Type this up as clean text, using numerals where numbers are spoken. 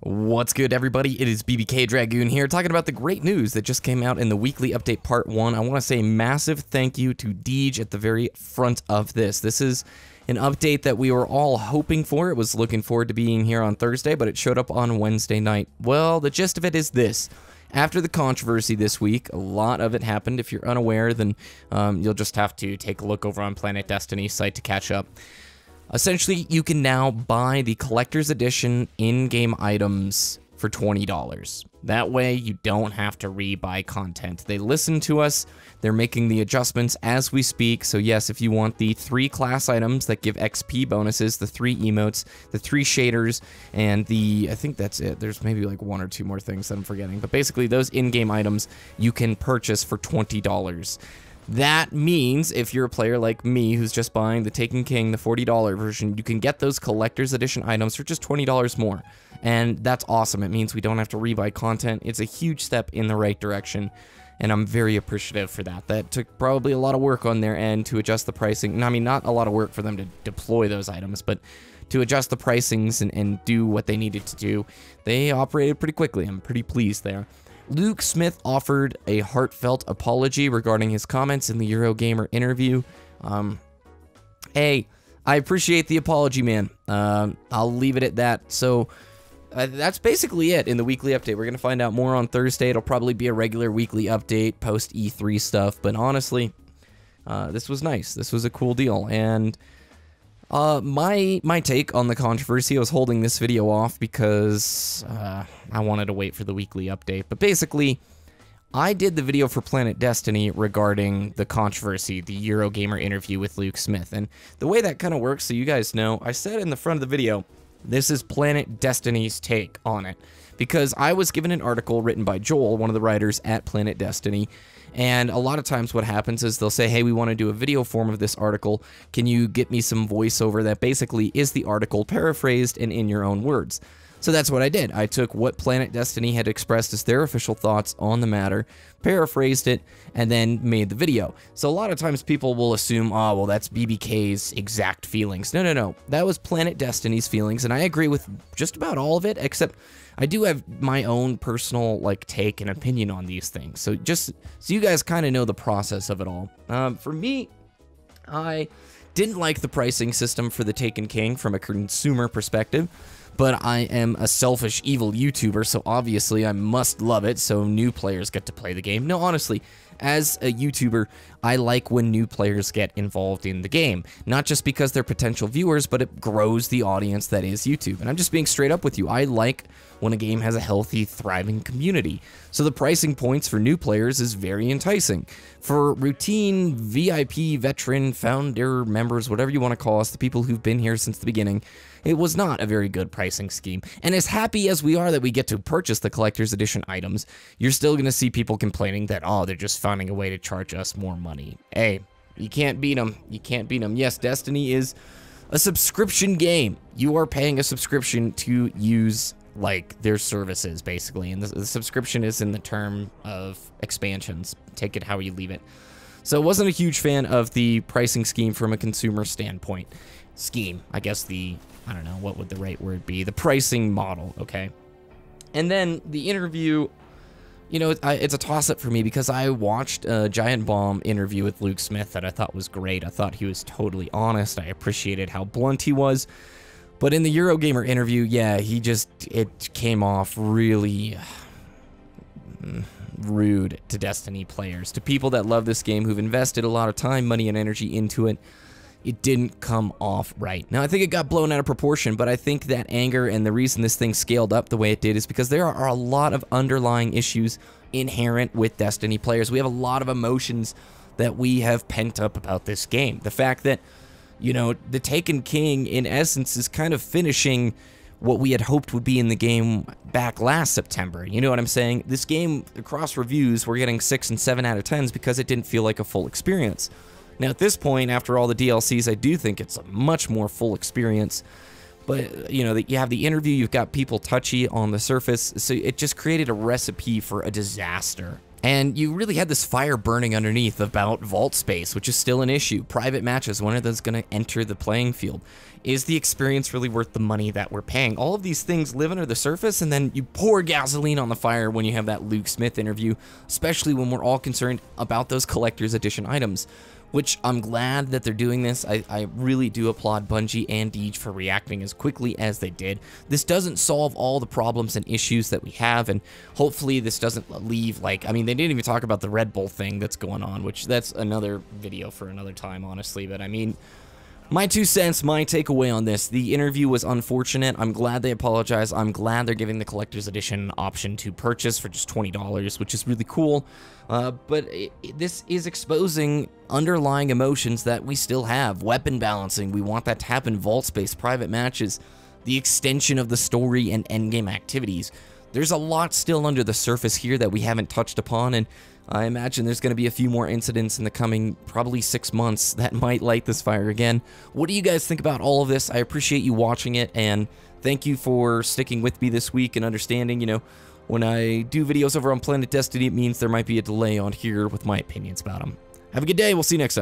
What's good, everybody? It is BBKDRAGOON here, talking about the great news that just came out in the weekly update part 1. I want to say massive thank you to Deej at the very front of this. This is an update that we were all hoping for. It was looking forward to being here on Thursday, but it showed up on Wednesday night. Well, the gist of it is this. After the controversy this week, a lot of it happened. If you're unaware, then you'll just have to take a look over on Planet Destiny's site to catch up. Essentially, you can now buy the Collector's Edition in-game items for $20. That way, you don't have to rebuy content. They listen to us. They're making the adjustments as we speak. So yes, if you want the 3 class items that give XP bonuses, the 3 emotes, the 3 shaders, and I think that's it. There's maybe like 1 or 2 more things that I'm forgetting. But basically, those in-game items you can purchase for $20. That means if you're a player like me who's just buying the Taken King, the $40 version, you can get those Collector's Edition items for just $20 more. And that's awesome. It means we don't have to rebuy content. It's a huge step in the right direction, and I'm very appreciative for that. That took probably a lot of work on their end to adjust the pricing. I mean, not a lot of work for them to deploy those items, but to adjust the pricings and do what they needed to do. They operated pretty quickly. I'm pretty pleased there. Luke Smith offered a heartfelt apology regarding his comments in the Eurogamer interview. Hey, I appreciate the apology, man. I'll leave it at that. So that's basically it in the weekly update. We're going to find out more on Thursday. It'll probably be a regular weekly update, post E3 stuff. But honestly, this was nice. This was a cool deal. And my take on the controversy, I was holding this video off because I wanted to wait for the weekly update. But basically, I did the video for Planet Destiny regarding the controversy, the Eurogamer interview with Luke Smith. And the way that kind of works, so you guys know, I said in the front of the video, this is Planet Destiny's take on it. Because I was given an article written by Joel, one of the writers at Planet Destiny, and a lot of times what happens is they'll say, hey, we want to do a video form of this article. Can you get me some voiceover that basically is the article paraphrased and in your own words? So that's what I did. I took what Planet Destiny had expressed as their official thoughts on the matter, paraphrased it, and then made the video. So a lot of times people will assume, oh, well, that's BBK's exact feelings. No, no, no. That was Planet Destiny's feelings, and I agree with just about all of it, except I do have my own personal take and opinion on these things. So just so you guys kind of know the process of it all. For me, I didn't like the pricing system for the Taken King from a consumer perspective, but I am a selfish, evil YouTuber, so obviously I must love it so new players get to play the game. No, honestly, as a YouTuber, I like when new players get involved in the game. Not just because they're potential viewers, but it grows the audience that is YouTube. And I'm just being straight up with you. I like when a game has a healthy, thriving community. So the pricing points for new players is very enticing. For routine, VIP, veteran, founder, members, whatever you want to call us, the people who've been here since the beginning, it was not a very good pricing scheme. And as happy as we are that we get to purchase the Collector's Edition items, you're still going to see people complaining that, oh, they're just finding a way to charge us more money. Hey, you can't beat them. You can't beat them. Yes, Destiny is a subscription game. You are paying a subscription to use their services, basically, and the subscription is in the term of expansions. Take it how you leave it. So I wasn't a huge fan of the pricing scheme from a consumer standpoint. I guess I don't know, what would the right word be? The pricing model, okay? And then the interview, you know, it's a toss-up for me because I watched a Giant Bomb interview with Luke Smith that I thought was great. I thought he was totally honest. I appreciated how blunt he was. But in the Eurogamer interview, yeah, it came off really rude to Destiny players, to people that love this game, who've invested a lot of time, money, and energy into it. It didn't come off right. Now, I think it got blown out of proportion, but I think that anger and the reason this thing scaled up the way it did is because there are a lot of underlying issues inherent with Destiny players. We have a lot of emotions that we have pent up about this game. The fact that, you know, the Taken King, in essence, is kind of finishing what we had hoped would be in the game back last September. You know what I'm saying? This game, across reviews, we're getting 6 and 7 out of 10s because it didn't feel like a full experience. Now, at this point, after all the DLCs, I do think it's a much more full experience. But, you know, you have the interview, you've got people touchy on the surface, so it just created a recipe for a disaster And you really had this fire burning underneath about vault space, which is still an issue. Private matches, when are those going to enter the playing field? Is the experience really worth the money that we're paying? All of these things live under the surface, and then you pour gasoline on the fire when you have that Luke Smith interview, especially when we're all concerned about those collector's edition items, which I'm glad that they're doing this. I really do applaud Bungie and Deej for reacting as quickly as they did. This doesn't solve all the problems and issues that we have, and hopefully this doesn't leave, like, I mean, they didn't even talk about the Red Bull thing that's going on, which that's another video for another time, honestly, but I mean, my 2 cents, my takeaway on this, the interview was unfortunate. I'm glad they apologized. I'm glad they're giving the collector's edition option to purchase for just $20, which is really cool. But this is exposing underlying emotions that we still have. Weapon balancing, we want that to happen. Vault space, private matches, the extension of the story and endgame activities. There's a lot still under the surface here that we haven't touched upon, and I imagine there's going to be a few more incidents in the coming probably 6 months that might light this fire again. What do you guys think about all of this? I appreciate you watching it, and thank you for sticking with me this week and understanding, you know, when I do videos over on Planet Destiny, it means there might be a delay on here with my opinions about them. Have a good day. We'll see you next time.